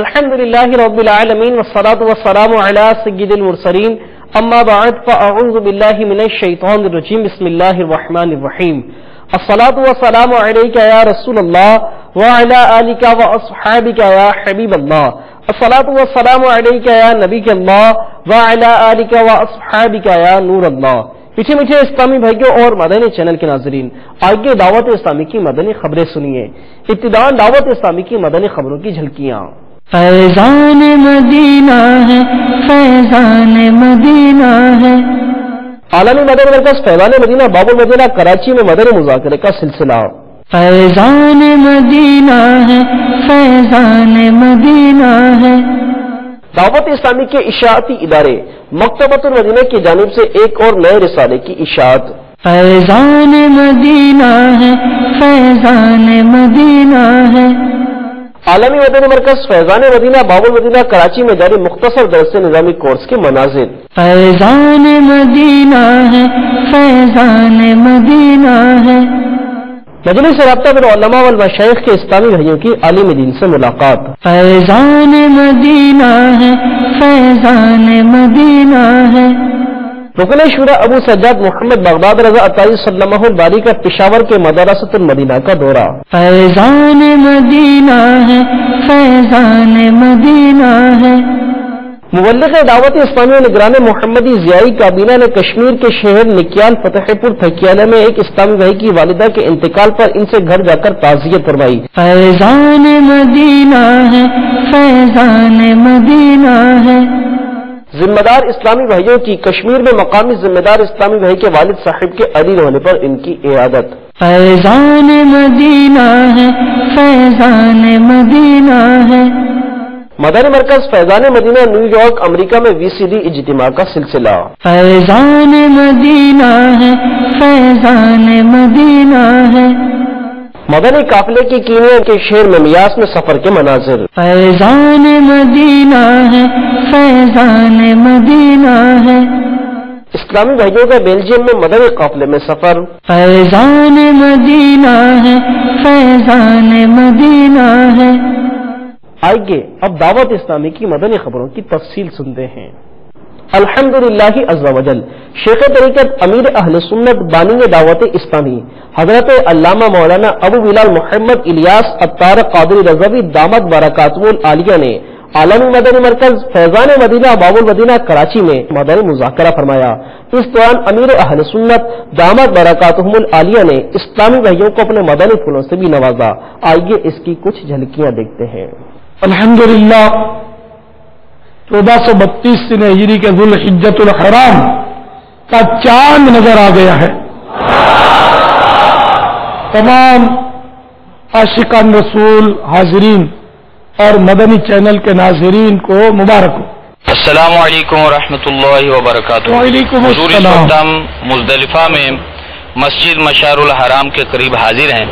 الحمدللہ رب العالمین والصلاة والسلام علی سید المرسلین اما بعد فاعوذ باللہ من الشیطان الرجیم بسم اللہ الرحمن الرحیم الصلاة والسلام علیک یا رسول اللہ وعلی آلک واصحابک یا حبیب اللہ الصلاة والسلام علیک یا نبی اللہ وعلی آلک واصحابک یا نور اللہ۔ میٹھے میٹھے اسلامی بھائیوں اور مدنی چینل کے ناظرین، آگے دعوت اسلامی کی مدنی خبریں سنیے۔ ابتداءً دعوت اسلامی کی مدنی خبروں کی جھلکیاں۔ فیضان مدینہ ہے، فیضان مدینہ ہے۔ عالمی مدنی مرکز فیضان مدینہ باب المدینہ کراچی میں مدنی مذاکرے کا سلسلہ۔ فیضان مدینہ ہے، فیضان مدینہ ہے۔ دعوت اسلامی کے اشاعتی ادارے مکتبۃ المدینہ کی جانب سے ایک اور نئے رسالے کی اشاعت۔ فیضان مدینہ ہے، فیضان مدینہ ہے۔ عالمی مدنی مرکز فیضان مدینہ باب المدینہ کراچی میں جاری مختصر درس نظامی کورس کے مناظر۔ فیضان مدینہ ہے، فیضان مدینہ ہے۔ مجلس رابطہ بین العلماء والمشائخ کے اسلامی بھائیوں کی عالم دین سے ملاقات۔ فیضان مدینہ ہے، فیضان مدینہ ہے۔ رکن شورا ابو سجاد محمد بغداد رضا عطاری صلی اللہ الباری کا پشاور کے مدرسۃ المدینہ کا دورہ۔ فیضان مدینہ ہے، فیضان مدینہ ہے۔ مبلغ دعوت اسلامی و نگران محمدی ضیائی کابینہ نے کشمیر کے شہر نکیال فتح پور تھکیالہ میں ایک اسلامی بھائی کی والدہ کے انتقال پر ان سے گھر جا کر تعزیت فرمائی۔ فیضان مدینہ ہے، فیضان مدینہ ہے۔ ذمہ دار اسلامی بھائیوں کی کشمیر میں مقامی ذمہ دار اسلامی بھائی کے والد صاحب کے عدیل ہونے پر ان کی عیادت۔ فیضان مدینہ ہے، فیضان مدینہ ہے۔ مدنی مرکز فیضان مدینہ نیو یارک امریکہ میں VCD اجتماع کا سلسلہ۔ فیضان مدینہ ہے، فیضان مدینہ ہے۔ مدنی قافلے کی کینیا کے شہر ممیاس میں سفر کے مناظر۔ فیضان مدینہ ہے، فیضان مدینہ ہے۔ اسلامی بھائیوں کا بیلجیم میں مدنی قافلے میں سفر۔ فیضان مدینہ ہے، فیضان مدینہ ہے۔ آئیے اب دعوت اسلامی کی مدنی خبروں کی تفصیل سنتے ہیں۔ الحمدللہ عز وجل شیخ طریقت امیر اہل سنت بانی دعوت اسلامی حضرت علامہ مولانا ابو بلال محمد الیاس عطار قادری رضوی دامت برکاتہ العالیہ نے عالمی مدنی مرکز فیضان مدینہ باب المدینہ کراچی میں مدنی مذاکرہ فرمایا۔ اس دوران امیر اہل سنت دامت برکاتہ العالیہ نے اسلامی بھائیوں کو اپنے مدنی پھولوں سے بھی نوازا۔ آئیے اس کی کچھ جھلکیاں دیکھتے ہیں۔ الحمدللہ 1432 سن ہجری کے ذوالحجۃ الحرام کا چاند نظر آ گیا ہے۔ تمام عاشقان رسول حاضرین اور مدنی چینل کے ناظرین کو مبارک ہو۔ السلام علیکم ورحمۃ اللہ وبرکاتہ۔ وعلیکم حضور اس السلام۔ وقت ہم مزدلفہ میں مسجد مشعر الحرام کے قریب حاضر ہیں۔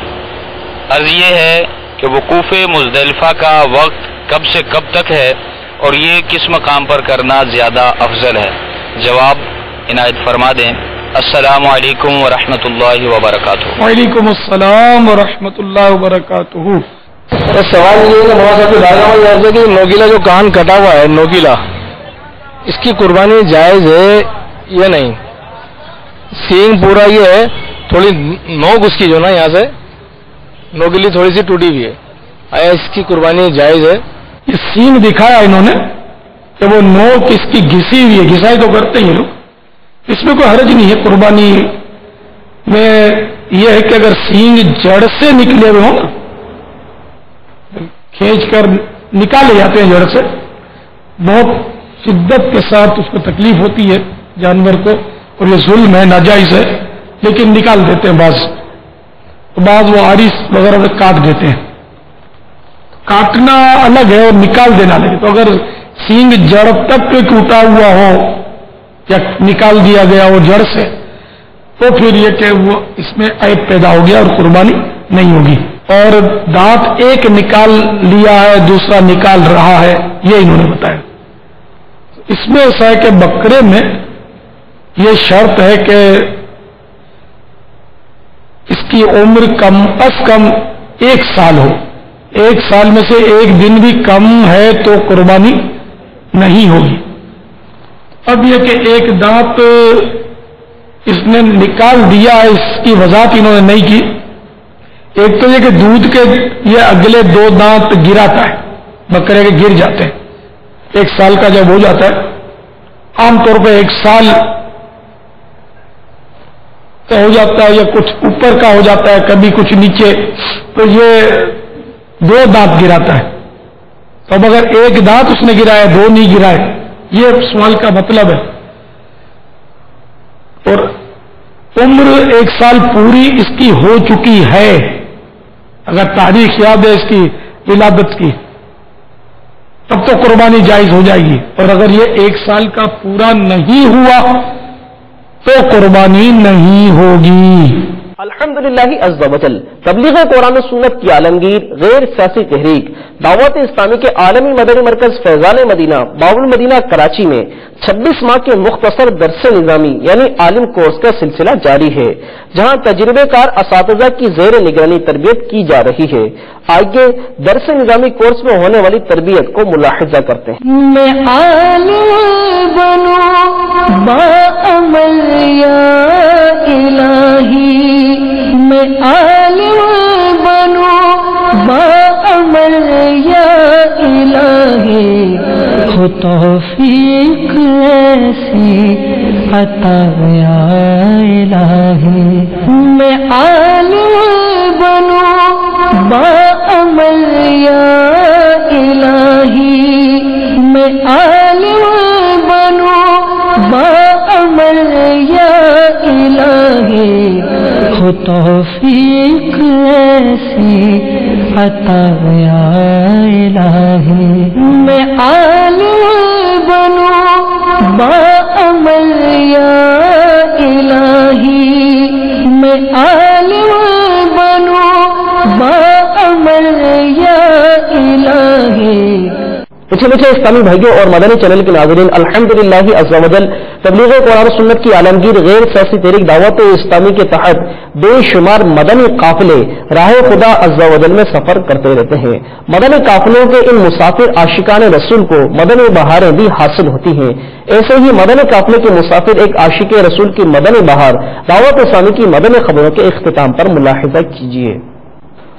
عرض یہ ہے کہ وقوف مزدلفہ کا وقت کب سے کب تک ہے اور یہ کس مقام پر کرنا زیادہ افضل ہے؟ جواب عنایت فرما دیں۔ السلام علیکم ورحمۃ اللہ وبرکاتہ۔ وعلیکم السلام ورحمۃ اللہ وبرکاتہ۔ سوال یہ ہے کہ نوکیلا جو کان کٹا ہوا ہے نوکیلا، اس کی قربانی جائز ہے یا نہیں؟ سینگ پورا یہ ہے، تھوڑی نوک اس کی جو نا یہاں سے نوکیلی تھوڑی سی ٹوٹی ہوئی ہے، آیا اس کی قربانی جائز ہے؟ یہ سینگ دکھایا انہوں نے کہ وہ نوک اس کی گھسی ہوئی ہے، گھسائی تو کرتے ہی لوگ، اس میں کوئی حرج نہیں ہے۔ قربانی میں یہ ہے کہ اگر سینگ جڑ سے نکلے ہوئے ہوں نا، کھینچ کر نکالے جاتے ہیں جڑ سے، بہت شدت کے ساتھ اس کو تکلیف ہوتی ہے جانور کو، اور یہ ظلم ہے، ناجائز ہے، لیکن نکال دیتے ہیں بعض وہ آریس وغیرہ میں کاٹ دیتے ہیں۔ کاٹنا الگ ہے اور نکال دینا الگ ہے۔ تو اگر سینگ جڑ تک ٹوٹا ہوا ہو یا نکال دیا گیا ہو جڑ سے، تو پھر یہ کہ وہ اس میں عیب پیدا ہو گیا اور قربانی نہیں ہوگی۔ اور دانت ایک نکال لیا ہے، دوسرا نکال رہا ہے، یہ انہوں نے بتایا۔ اس میں ایسا ہے کہ بکرے میں یہ شرط ہے کہ اس کی کی عمر کم از کم 1 سال ہو، 1 سال میں سے 1 دن بھی کم ہے تو قربانی نہیں ہوگی۔ اب یہ کہ ایک دانت اس نے نکال دیا ہے، اس کی وضاحت انہوں نے نہیں کی۔ ایک تو یہ کہ دودھ کے یہ اگلے 2 دانت گراتا ہے، بکرے کے گر جاتے ہیں 1 سال کا جب ہو جاتا ہے، عام طور پہ 1 سال کا ہو جاتا ہے یا کچھ اوپر کا ہو جاتا ہے، کبھی کچھ نیچے، تو یہ 2 دانت گراتا ہے۔ تو اب اگر 1 دانت اس نے گرایا 2 نہیں گرائے، یہ سوال کا مطلب ہے۔ اور عمر 1 سال پوری اس کی ہو چکی ہے، اگر تاریخ یاد ہے اس کی ولادت کی، تب تو قربانی جائز ہو جائے گی، اور اگر یہ 1 سال کا پورا نہیں ہوا تو قربانی نہیں ہوگی۔ الحمدللہ عز و جل تبلیغ قرآن و سنت کی عالمگیر غیر سیاسی تحریک دعوت اسلامی کے عالمی مدنی مرکز فیضان مدینہ باب المدینہ کراچی میں 26 ماہ کے مختصر درس نظامی یعنی عالم کورس کا سلسلہ جاری ہے، جہاں تجربے کار اساتذہ کی زیر نگرانی تربیت کی جا رہی ہے۔ آئیے درس نظامی کورس میں ہونے والی تربیت کو ملاحظہ کرتے ہیں۔ میں عالم بنوں باعمل یا الہی، میں عالم بنوں باعمل یا الہی، ہو توفیق ایسی عطا یا الہی، میں عالم بنوں باعمل یا الہی، میں عالم بنوں باعمل یا الہی، ہو توفیق ایسی عطا یا الہی، میں عالم بنوں باعمل یا الہی، میں عالم بنوں باعمل یا الہی۔ پیچھے اسلامی بھائیوں اور مدنی چینل کے ناظرین، الحمدللہ عز و جل تبلیغ قرآن و سنت کی عالمگیر غیر سیاسی تحریک دعوت اسلامی کے تحت بے شمار مدنی قافلے راہ خدا عز و جل میں سفر کرتے رہتے ہیں۔ مدنی قافلوں کے ان مسافر عاشقان رسول کو مدنی بہاریں بھی حاصل ہوتی ہیں۔ ایسے ہی مدنی قافلے کے مسافر ایک عاشق رسول کی مدنی بہار دعوت اسلامی کی مدنی خبروں کے اختتام پر ملاحظہ کیجیے۔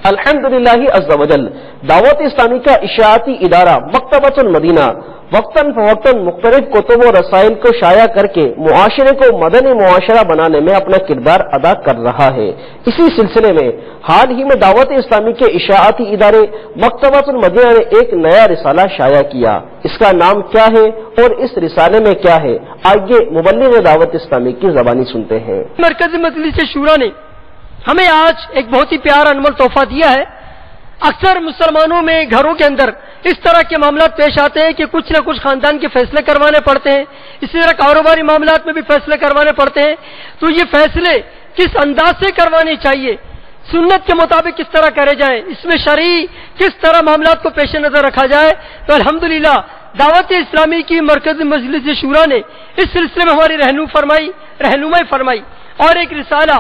الحمدللہ عز و جل دعوت اسلامی کا اشاعتی ادارہ مکتبۃ المدینہ وقتاً فوقتاً مختلف کتب و رسائل کو شائع کر کے معاشرے کو مدنی معاشرہ بنانے میں اپنا کردار ادا کر رہا ہے۔ اسی سلسلے میں حال ہی میں دعوت اسلامی کے اشاعتی ادارے مکتبۃ المدینہ نے ایک نیا رسالہ شائع کیا۔ اس کا نام کیا ہے اور اس رسالے میں کیا ہے، آئیے مبلغ دعوت اسلامی کی زبانی سنتے ہیں۔ مرکزی مجلس شورا نے ہمیں آج ایک بہت ہی پیارا انمول تحفہ دیا ہے۔ اکثر مسلمانوں میں گھروں کے اندر اس طرح کے معاملات پیش آتے ہیں کہ کچھ نہ کچھ خاندان کے فیصلے کروانے پڑتے ہیں، اسی طرح کاروباری معاملات میں بھی فیصلے کروانے پڑتے ہیں۔ تو یہ فیصلے کس انداز سے کروانے چاہیے، سنت کے مطابق کس طرح کرے جائیں، اس میں شرعی کس طرح معاملات کو پیش نظر رکھا جائے، تو الحمدللہ دعوت اسلامی کی مرکزی مجلس شورا نے اس سلسلے میں ہماری رہنمائی فرمائی اور ایک رسالہ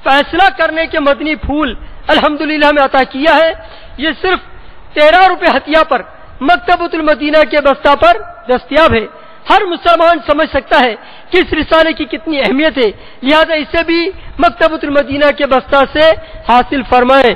فیصلہ کرنے کے مدنی پھول الحمدللہ ہمیں عطا کیا ہے۔ یہ صرف 13 روپے ہتھیا پر مکتبۃ المدینہ کے بستہ پر دستیاب ہے۔ ہر مسلمان سمجھ سکتا ہے کہ اس رسالے کی کتنی اہمیت ہے، لہذا اسے بھی مکتبۃ المدینہ کے بستہ سے حاصل فرمائیں۔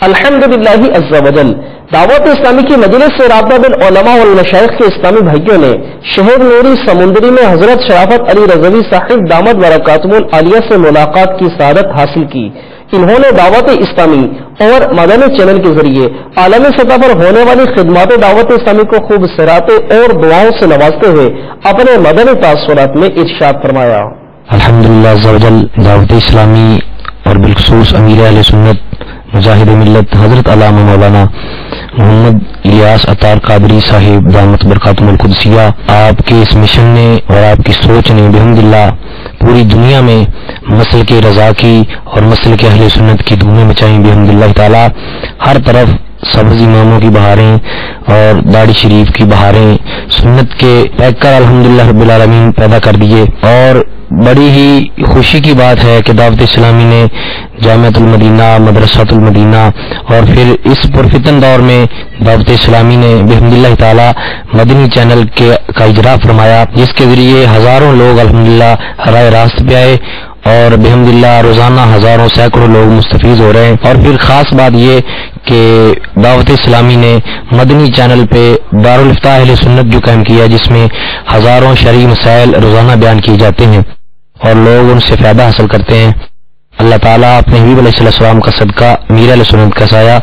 الحمدللہ عز و جل دعوت اسلامی کی مجلس سے رابطہ بالعلماء والمشائخ کے اسلامی بھائیوں نے شہر نوری سمندری میں حضرت شرافت علی رضوی صاحب دامت برکاتہم العالیہ سے ملاقات کی سعادت حاصل کی۔ انہوں نے دعوت اسلامی اور مدنی چینل کے ذریعے عالمی سطح پر ہونے والی خدمات دعوت اسلامی کو خوب سراہتے اور دعاؤں سے نوازتے ہوئے اپنے مدنی تاثرات میں ارشاد فرمایا۔ الحمدللہ عز و جل دعوت اسلامی اور بالخصوص امیر اہل سنت مجاہد ملت حضرت علامہ مولانا محمد الیاس عطار قادری صاحب دامت برکاتہم القدسیہ، آپ کے اس مشن نے اور آپ کی سوچ نے بحمدللہ پوری دنیا میں مسل کے رضا کی اور مسل کے اہل سنت کی دھومیں مچائیں بحمدللہ تعالی۔ ہر طرف سبز اماموں کی بہاریں اور داڑھی شریف کی بہاریں سنت کے پیکر الحمدللہ رب العالمین پیدا کر دیے، اور بڑی ہی خوشی کی بات ہے کہ دعوت اسلامی نے جامعۃ المدینہ، مدرسۃ المدینہ، اور پھر اس پرفتن دور میں دعوت اسلامی نے بحمد اللہ تعالی مدنی چینل کا اجرا فرمایا، جس کے ذریعے ہزاروں لوگ الحمدللہ راہ راست پہ آئے اور بحمد اللہ روزانہ ہزاروں سینکڑوں لوگ مستفیض ہو رہے ہیں۔ اور پھر خاص بات یہ کہ دعوت اسلامی نے مدنی چینل پہ دارالافتاء اہل سنت جو قائم کیا، جس میں ہزاروں شرعی مسائل روزانہ بیان کیے جاتے ہیں اور لوگ ان سے فائدہ حاصل کرتے ہیں۔ اللہ تعالیٰ اپنے حبیب علیہ السلام کا صدقہ امیر علیہ سنت کا سایہ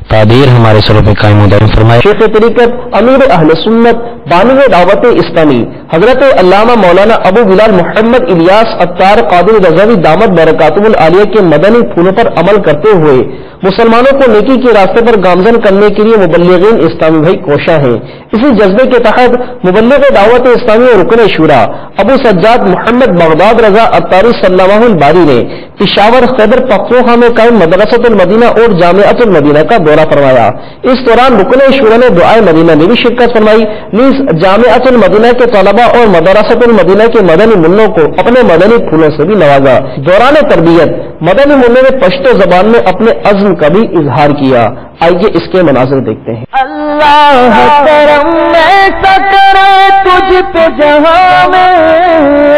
تعدیر ہمارے سروں پہ قائم و دائم فرمائے۔ شیخ طریقت امیر اہل سنت بانی دعوت اسلامی حضرت علامہ مولانا ابو بلال محمد الیاس عطار قادری رضوی دامت برکاتہ العالیہ کے مدنی پھولوں پر عمل کرتے ہوئے مسلمانوں کو نیکی کے راستے پر گامزن کرنے کے لیے مبلغین اسلامی بھائی کوشاں ہیں۔ اسی جذبے کے تحت مبلغ دعوت اسلامی اور رکن شورا ابو سجاد محمد بغداد رضا عطاری صلی اللہ الباری نے پشاور خیبر پختونخوا میں قائم مدرسۃ المدینہ اور جامعۃ المدینہ کا دورہ فرمایا۔ اس دوران رکن شورا نے دعائے مدینہ میں بھی شرکت فرمائی، نیز جامعۃ المدینہ کے طلباء اور مدرسۃ المدینہ کے مدنی منوں کو اپنے مدنی پھولوں سے بھی نوازا۔ دوران تربیت مدنی منوں نے پشتو زبان میں اپنے عزم کا بھی اظہار کیا۔ آئیے اس کے مناظر دیکھتے ہیں۔ اللہ کرم ایسا کرے تجھ پہ جہاں میں،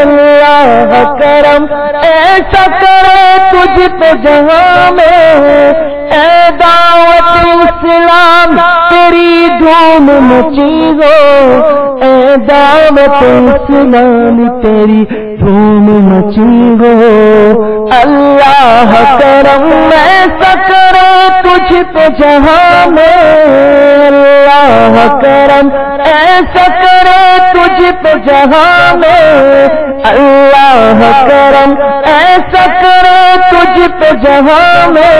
اللہ کرم ایسا کرے تجھ پہ جہاں میں، اے دعوت اسلام تیری دھوم مچی ہو، اے دعوت اسلام تیری دھوم مچی ہو، اللہ کرم ایسا کرے تجھ پہ جہاں میں، اللہ کرم ایسا کرے تجھ پہ جہاں میں، اللہ کرم ایسا کرے تجھ پہ جہاں میں،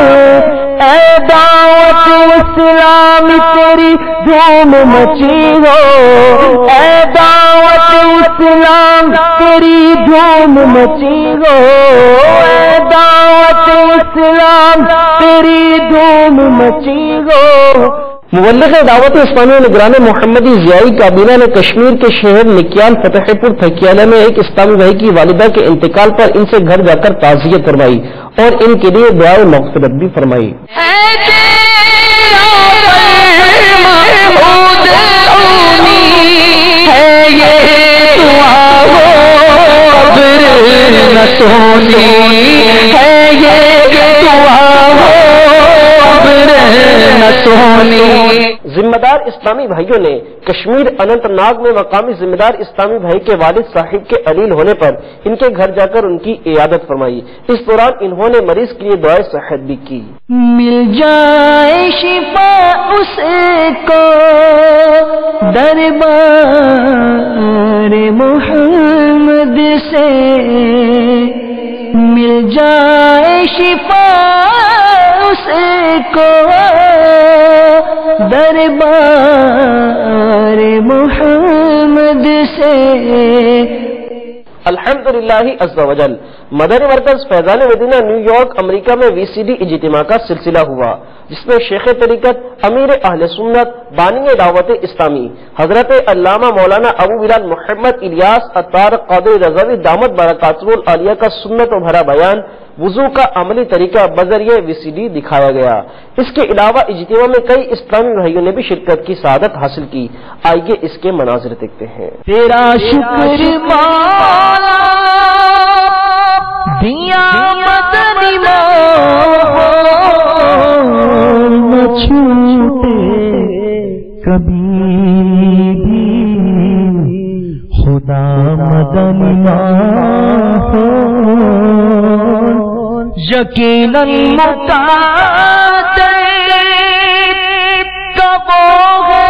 اے دعوت اسلام تیری دھوم مچی ہو، اے دعوت اسلام تیری دھوم مچی ہو، اے دعوت اسلام تیری دھوم مچی ہو۔ مبلغ دعوت اسلامی و نگران محمدی ضیائی کابینہ نے کشمیر کے شہر نکیال فتح پور تھکیالہ میں ایک اسلامی بھائی کی والدہ کے انتقال پر ان سے گھر جا کر تعزیت فرمائی اور ان کے لیے دعائے مغفرت بھی فرمائی۔ ذمہ دار اسلامی بھائیوں نے کشمیر اننت ناگ میں مقامی ذمہ دار اسلامی بھائی کے والد صاحب کے علیل ہونے پر ان کے گھر جا کر ان کی عیادت فرمائی۔ اس دوران انہوں نے مریض کے لیے دعائے صحت بھی کی۔ مل جائے شفا اس کو دربار محمد سے، مل جائے شفا اس کو دربار محمد سے۔ الحمدللہ عز و جل مدنی مرکز فیضان مدینہ نیو یارک امریکہ میں VCD اجتماع کا سلسلہ ہوا، جس میں شیخ طریقت امیر اہل سنت بانی دعوت اسلامی حضرت علامہ مولانا ابو بلال محمد الیاس عطار قادری رضوی دامت برکاتہ العالیہ کا سنت و بھرا بیان وضو کا عملی طریقہ بذریعہ VCD دکھایا گیا۔ اس کے علاوہ اجتماع میں کئی اسلامی بھائیوں نے بھی شرکت کی سعادت حاصل کی۔ آئیے اس کے مناظر دیکھتے ہیں۔ تیرا شکر مولا دیا مدنی نہ چھوٹے کبھی بھی، خدا مدنی ہو یقیناً مقادر کا وہ ہے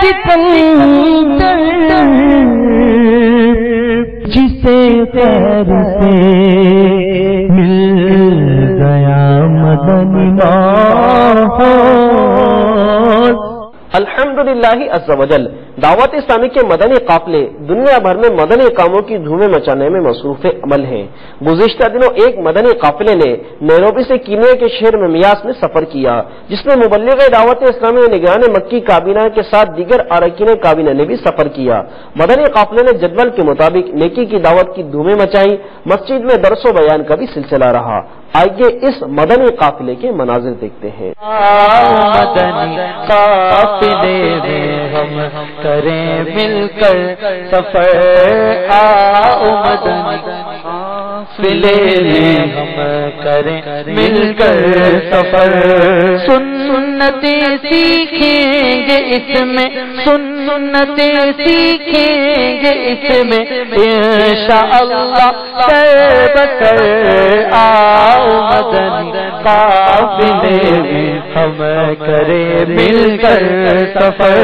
سکندر، جسے خیر سے مل گیا مدنی ماحول۔ الحمدللہ عز و جل دعوت اسلامی کے مدنی قافلے دنیا بھر میں مدنی کاموں کی دھومیں مچانے میں مصروف عمل ہیں۔ گزشتہ دنوں ایک مدنی قافلے نے نیروبی سے کینیا کے شہر میمیاس میں سفر کیا، جس میں مبلغ دعوت اسلامی و نگران مکی کابینہ کے ساتھ دیگر اراکین کابینہ نے بھی سفر کیا۔ مدنی قافلے نے جدول کے مطابق نیکی کی دعوت کی دھومیں مچائیں۔ مسجد میں درس و بیان کا بھی سلسلہ رہا۔ آئیے اس مدنی قافلے کے مناظر دیکھتے ہیں۔ مدنی قافلے میں ہم کریں مل کر سفر، آؤ مدنی قافلے میں ہم کریں مل کر سفر، سنتیں سیکھیں گے اس میں، سنتیں سیکھیں گے اس میں انشاءاللہ سر بسر، آؤ مدنی قافلے میں ہم کریں مل کر سفر،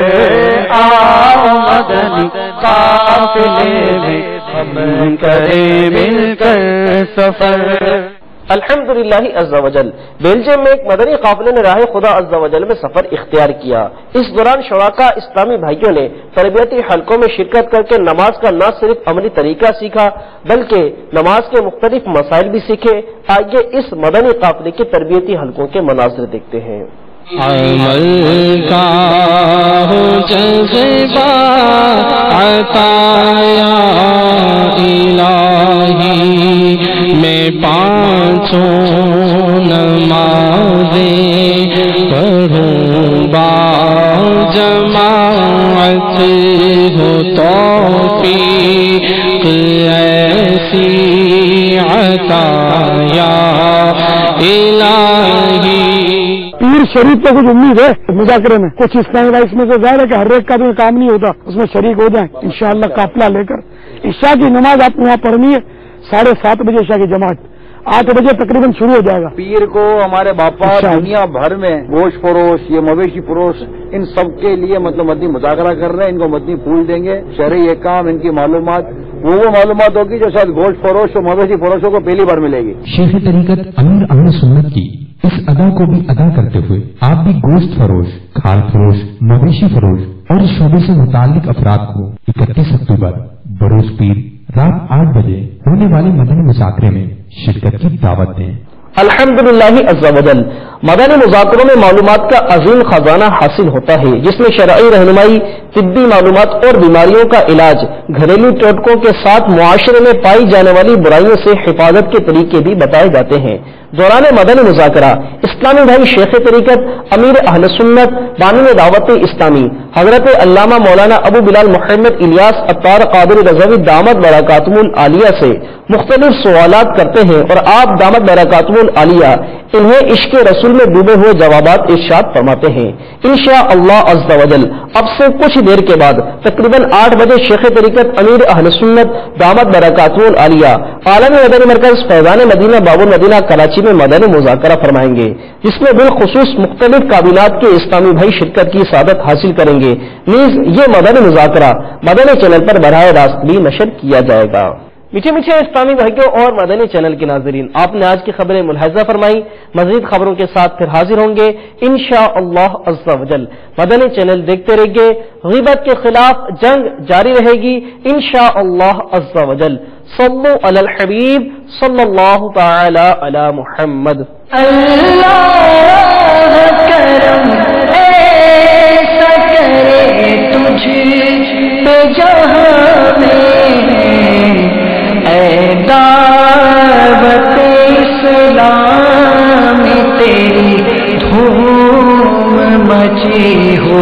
آؤ مدنی قافلے میں ہم کریں مل کر سفر۔ الحمدللہ عز و جل، بیلجیم میں ایک مدنی قافلے نے راہ خدا عز و جل میں سفر اختیار کیا۔ اس دوران شرکاء اسلامی بھائیوں نے تربیتی حلقوں میں شرکت کر کے نماز کا نہ صرف عملی طریقہ سیکھا بلکہ نماز کے مختلف مسائل بھی سیکھے۔ آئیے اس مدنی قافلے کے تربیتی حلقوں کے مناظر دیکھتے ہیں۔ عمل کا ہو جذبہ عطا یا الہی، میں پانچوں نمازیں پڑھوں با جماعت، ہو توفیق ایسی عطا یا الہی۔ پیر شریف کو کچھ امید ہے مذاکرے میں، کچھ اسلامی بھائی اس میں سے ظاہر ہے کہ ہر ایک کا بھی کام نہیں ہوتا، اس میں شریک ہو جائیں انشاءاللہ قافلہ لے کر۔ عشاء کی نماز آپ کو وہاں پڑھنی ہے 7:30 بجے عشاء کی جماعت، 8 بجے تقریباً شروع ہو جائے گا۔ پیر کو ہمارے باپا دنیا بھر میں گوشت فروش، یہ مویشی فروش، ان سب کے لیے مطلب مدنی مذاکرہ کر رہے ہیں، ان کو مدنی پھول دیں گے، شرعی احکام، ان کی معلومات، وہ معلومات ہوگی جو شاید گوشت فروش اور مویشی فروشوں کو پہلی بار ملے گی۔ شیخ طریقت امیر اہل سنت کی اس ادا کو بھی ادا کرتے ہوئے آپ بھی گوشت فروش، کھال فروش، مویشی فروش اور اس شعبے سے متعلق افراد کو 31 اکتوبر بروز پیر رات 8 بجے ہونے والے مدنی مذاکرے میں شرکت کی دعوت دیں۔ الحمدللہ عز و جل، مدنی مذاکروں میں معلومات کا عظیم خزانہ حاصل ہوتا ہے جس میں شرعی رہنمائی، طبی معلومات اور بیماریوں کا علاج، گھریلو ٹوٹکوں کے ساتھ معاشرے میں پائی جانے والی برائیوں سے حفاظت کے طریقے بھی بتائے جاتے ہیں۔ دوران مدنی مذاکرہ اسلامی بھائی شیخ طریقت امیر اہل سنت بانی دعوت اسلامی حضرت علامہ مولانا ابو بلال محمد الیاس عطار قادری رضوی دامت برکاتہم العالیہ سے مختلف سوالات کرتے ہیں اور آپ دامت برکاتہم العالیہ انہیں عشق رسول میں ڈوبے ہوئے جوابات ارشاد فرماتے ہیں۔ انشاءاللہ عز و جل اب سے کچھ دیر کے بعد تقریباً 8 بجے شیخ طریقت امیر اہل سنت دامت برکاتہم العالیہ عالمی مدنی مرکز فیضان مدینہ باب المدینہ کراچی میں مدنی مذاکرہ فرمائیں گے جس میں بالخصوص مختلف کابینات کے اسلامی بھائی شرکت کی سعادت حاصل کریں گے۔ نیز یہ مدنی مذاکرہ مدنی چینل پر براہ راست بھی نشر کیا جائے گا۔ میٹھے میٹھے اسلامی بھائیوں اور مدنی چینل کے ناظرین، آپ نے آج کی خبریں ملاحظہ فرمائی، مزید خبروں کے ساتھ پھر حاضر ہوں گے انشاءاللہ عز و جل۔ مدنی چینل دیکھتے رہیے، غیبت کے خلاف جنگ جاری رہے گی انشاءاللہ عز و جل۔ صلو علی الحبیب صلی اللہ تعالی علی محمد۔ اللہ کرم ایسا کرے تجھ پہ جہاں میں، اے دعوت اسلام تیری دھوم مچی ہو